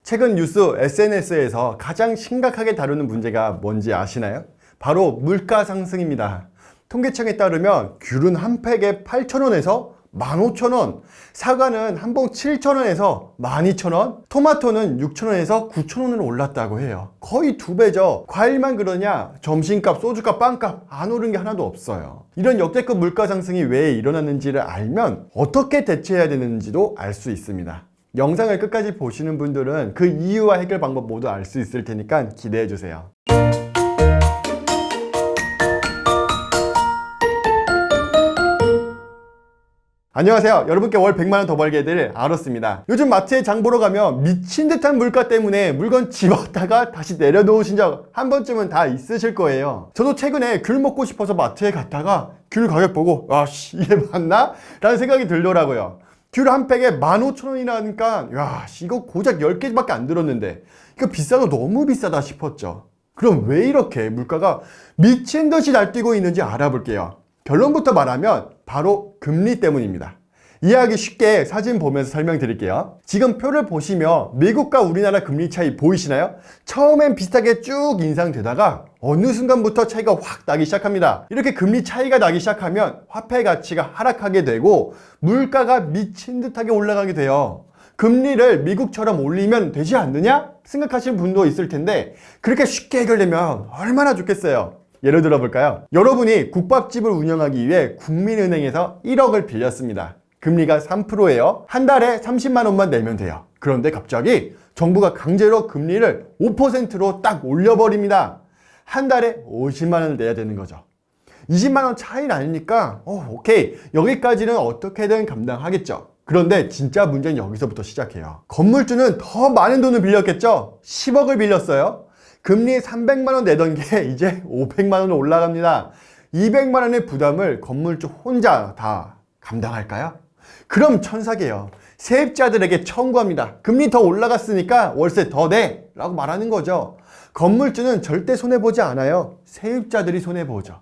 최근 뉴스 SNS에서 가장 심각하게 다루는 문제가 뭔지 아시나요? 바로 물가 상승입니다. 통계청에 따르면 귤은 한 팩에 8,000원에서 15,000원, 사과는 한 봉 7,000원에서 12,000원, 토마토는 6,000원에서 9,000원으로 올랐다고 해요. 거의 2배죠. 과일만 그러냐? 점심값, 소주값, 빵값 안 오른 게 하나도 없어요. 이런 역대급 물가 상승이 왜 일어났는지를 알면 어떻게 대처해야 되는지도 알 수 있습니다. 영상을 끝까지 보시는 분들은 그 이유와 해결 방법 모두 알 수 있을 테니까 기대해 주세요. 안녕하세요. 여러분께 월 100만원 더 벌게 해드릴 아로스입니다. 요즘 마트에 장 보러 가면 미친 듯한 물가 때문에 물건 집었다가 다시 내려놓으신 적 한 번쯤은 다 있으실 거예요. 저도 최근에 귤 먹고 싶어서 마트에 갔다가 귤 가격 보고 아씨 이게 맞나? 라는 생각이 들더라고요. 귤 한 팩에 15,000원이라니까 야 이거 고작 10개밖에 안 들었는데 이거 비싸도 너무 비싸다 싶었죠. 그럼 왜 이렇게 물가가 미친 듯이 날뛰고 있는지 알아볼게요. 결론부터 말하면 바로 금리 때문입니다. 이해하기 쉽게 사진 보면서 설명드릴게요. 지금 표를 보시면 미국과 우리나라 금리 차이 보이시나요? 처음엔 비슷하게 쭉 인상되다가 어느 순간부터 차이가 확 나기 시작합니다. 이렇게 금리 차이가 나기 시작하면 화폐 가치가 하락하게 되고 물가가 미친 듯하게 올라가게 돼요. 금리를 미국처럼 올리면 되지 않느냐? 생각하시는 분도 있을 텐데 그렇게 쉽게 해결되면 얼마나 좋겠어요. 예를 들어 볼까요? 여러분이 국밥집을 운영하기 위해 국민은행에서 1억을 빌렸습니다. 금리가 3%예요. 한 달에 30만 원만 내면 돼요. 그런데 갑자기 정부가 강제로 금리를 5%로 딱 올려버립니다. 한 달에 50만 원을 내야 되는 거죠. 20만 원 차이 나니까 오케이 여기까지는 어떻게든 감당하겠죠. 그런데 진짜 문제는 여기서부터 시작해요. 건물주는 더 많은 돈을 빌렸겠죠. 10억을 빌렸어요. 금리 300만 원 내던 게 이제 500만 원으로 올라갑니다. 200만 원의 부담을 건물주 혼자 다 감당할까요? 그럼 천사게요. 세입자들에게 청구합니다. 금리 더 올라갔으니까 월세 더 내! 라고 말하는 거죠. 건물주는 절대 손해보지 않아요. 세입자들이 손해보죠.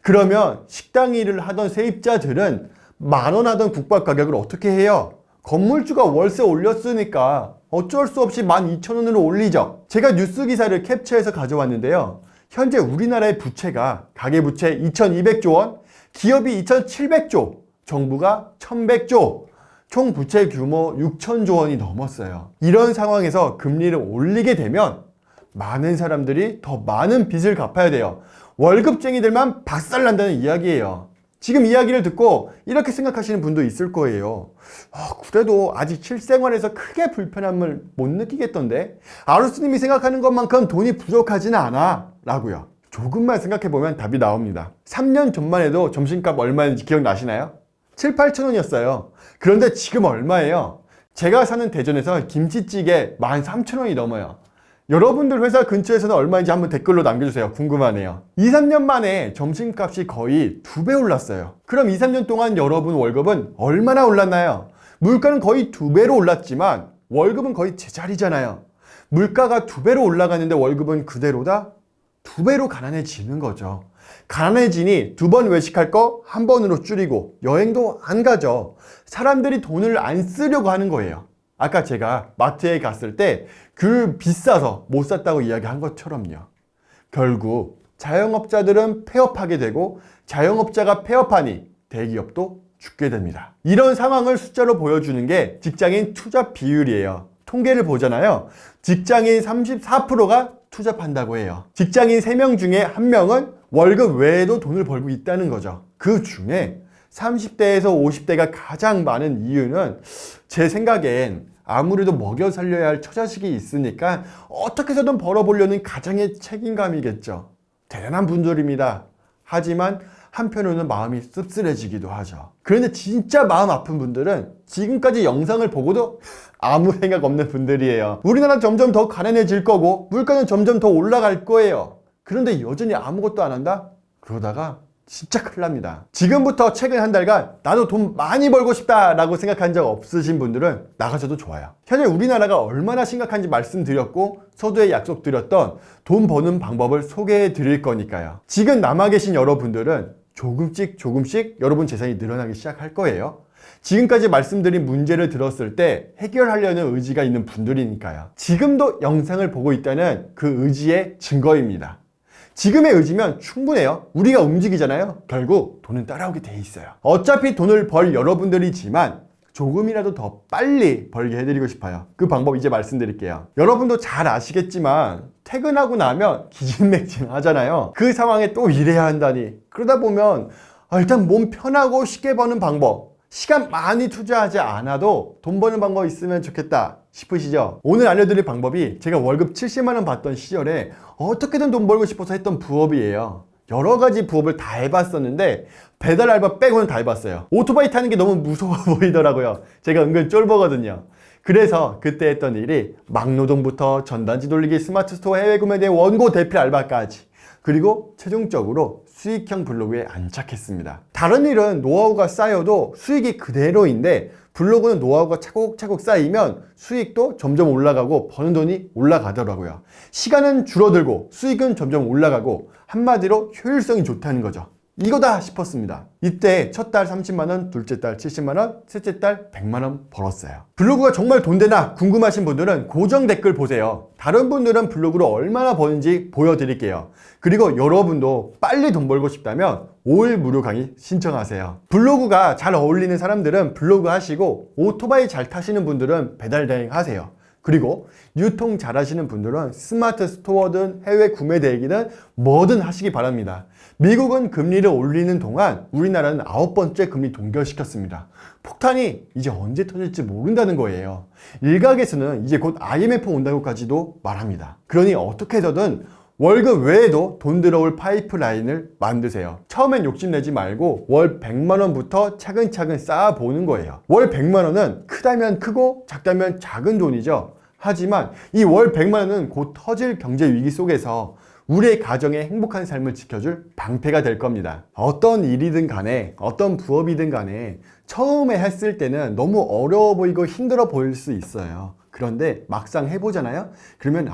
그러면 식당 일을 하던 세입자들은 10,000원 하던 국밥 가격을 어떻게 해요? 건물주가 월세 올렸으니까 어쩔 수 없이 12,000원으로 올리죠. 제가 뉴스 기사를 캡처해서 가져왔는데요. 현재 우리나라의 부채가 가계부채 2,200조 원, 기업이 2,700조, 정부가 1,100조, 총 부채 규모 6,000조 원이 넘었어요. 이런 상황에서 금리를 올리게 되면 많은 사람들이 더 많은 빚을 갚아야 돼요. 월급쟁이들만 박살난다는 이야기예요. 지금 이야기를 듣고 이렇게 생각하시는 분도 있을 거예요. 그래도 아직 실생활에서 크게 불편함을 못 느끼겠던데 아루스님이 생각하는 것만큼 돈이 부족하지는 않아 라고요. 조금만 생각해보면 답이 나옵니다. 3년 전만 해도 점심값 얼마인지 기억나시나요? 7, 8천 원이었어요. 그런데 지금 얼마예요? 제가 사는 대전에서 김치찌개 13,000원이 넘어요. 여러분들 회사 근처에서는 얼마인지 한번 댓글로 남겨주세요. 궁금하네요. 2, 3년 만에 점심값이 거의 2배 올랐어요. 그럼 2, 3년 동안 여러분 월급은 얼마나 올랐나요? 물가는 거의 2배로 올랐지만 월급은 거의 제자리잖아요. 물가가 2배로 올라가는데 월급은 그대로다? 2배로 가난해지는 거죠. 가난해지니 2번 외식할 거 1번으로 줄이고 여행도 안 가죠. 사람들이 돈을 안 쓰려고 하는 거예요. 아까 제가 마트에 갔을 때 귤 비싸서 못 샀다고 이야기한 것처럼요. 결국 자영업자들은 폐업하게 되고 자영업자가 폐업하니 대기업도 죽게 됩니다. 이런 상황을 숫자로 보여주는 게 직장인 투잡 비율이에요. 통계를 보잖아요. 직장인 34%가 투잡한다고 해요. 직장인 3명 중에 1명은 월급 외에도 돈을 벌고 있다는 거죠. 그 중에 30대에서 50대가 가장 많은 이유는 제 생각엔 아무래도 먹여 살려야 할 처자식이 있으니까 어떻게 해서든 벌어보려는 가장의 책임감이겠죠. 대단한 분들입니다. 하지만 한편으로는 마음이 씁쓸해지기도 하죠. 그런데 진짜 마음 아픈 분들은 지금까지 영상을 보고도 아무 생각 없는 분들이에요. 우리나라는 점점 더 가난해질 거고 물가는 점점 더 올라갈 거예요. 그런데 여전히 아무것도 안 한다? 그러다가 진짜 큰일 납니다. 지금부터 최근 한 달간 나도 돈 많이 벌고 싶다 라고 생각한 적 없으신 분들은 나가셔도 좋아요. 현재 우리나라가 얼마나 심각한지 말씀드렸고 서두에 약속드렸던 돈 버는 방법을 소개해 드릴 거니까요. 지금 남아 계신 여러분들은 조금씩 여러분 재산이 늘어나기 시작할 거예요. 지금까지 말씀드린 문제를 들었을 때 해결하려는 의지가 있는 분들이니까요. 지금도 영상을 보고 있다는 그 의지의 증거입니다. 지금의 의지면 충분해요. 우리가 움직이잖아요. 결국 돈은 따라오게 돼 있어요. 어차피 돈을 벌 여러분들이지만 조금이라도 더 빨리 벌게 해드리고 싶어요. 그 방법 이제 말씀드릴게요. 여러분도 잘 아시겠지만 퇴근하고 나면 기진맥진 하잖아요. 그 상황에 또 일해야 한다니. 그러다 보면 일단 몸 편하고 쉽게 버는 방법, 시간 많이 투자하지 않아도 돈 버는 방법 있으면 좋겠다 싶으시죠? 오늘 알려드릴 방법이 제가 월급 70만 원 받던 시절에 어떻게든 돈 벌고 싶어서 했던 부업이에요. 여러 가지 부업을 다 해봤었는데 배달 알바 빼고는 다 해봤어요. 오토바이 타는 게 너무 무서워 보이더라고요. 제가 은근 쫄보거든요. 그래서 그때 했던 일이 막노동부터 전단지 돌리기, 스마트 스토어 해외 구매 대 원고 대필 알바까지, 그리고 최종적으로 수익형 블로그에 안착했습니다. 다른 일은 노하우가 쌓여도 수익이 그대로인데 블로그는 노하우가 차곡차곡 쌓이면 수익도 점점 올라가고 버는 돈이 올라가더라고요. 시간은 줄어들고 수익은 점점 올라가고 한마디로 효율성이 좋다는 거죠. 이거다 싶었습니다. 이때 첫 달 30만원, 둘째 달 70만원, 셋째 달 100만원 벌었어요. 블로그가 정말 돈 되나 궁금하신 분들은 고정 댓글 보세요. 다른 분들은 블로그로 얼마나 버는지 보여드릴게요. 그리고 여러분도 빨리 돈 벌고 싶다면 5일 무료 강의 신청하세요. 블로그가 잘 어울리는 사람들은 블로그 하시고, 오토바이 잘 타시는 분들은 배달 대행 하세요. 그리고 유통 잘 하시는 분들은 스마트 스토어든 해외 구매 대행이든 뭐든 하시기 바랍니다. 미국은 금리를 올리는 동안 우리나라는 9번째 금리 동결시켰습니다. 폭탄이 이제 언제 터질지 모른다는 거예요. 일각에서는 이제 곧 IMF 온다고까지도 말합니다. 그러니 어떻게 해서든 월급 외에도 돈 들어올 파이프라인을 만드세요. 처음엔 욕심내지 말고 월 100만 원부터 차근차근 쌓아보는 거예요. 월 100만 원은 크다면 크고 작다면 작은 돈이죠. 하지만 이 월 100만 원은 곧 터질 경제 위기 속에서 우리의 가정의 행복한 삶을 지켜줄 방패가 될 겁니다. 어떤 일이든 간에, 어떤 부업이든 간에 처음에 했을 때는 너무 어려워 보이고 힘들어 보일 수 있어요. 그런데 막상 해보잖아요? 그러면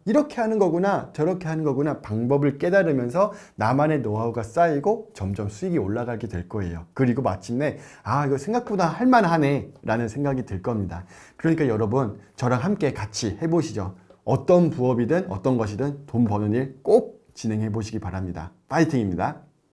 이렇게 하는 거구나, 저렇게 하는 거구나 방법을 깨달으면서 나만의 노하우가 쌓이고 점점 수익이 올라가게 될 거예요. 그리고 마침내 이거 생각보다 할만하네 라는 생각이 들 겁니다. 그러니까 여러분, 저랑 함께 같이 해보시죠. 어떤 부업이든 어떤 것이든 돈 버는 일 꼭 진행해 보시기 바랍니다. 파이팅입니다.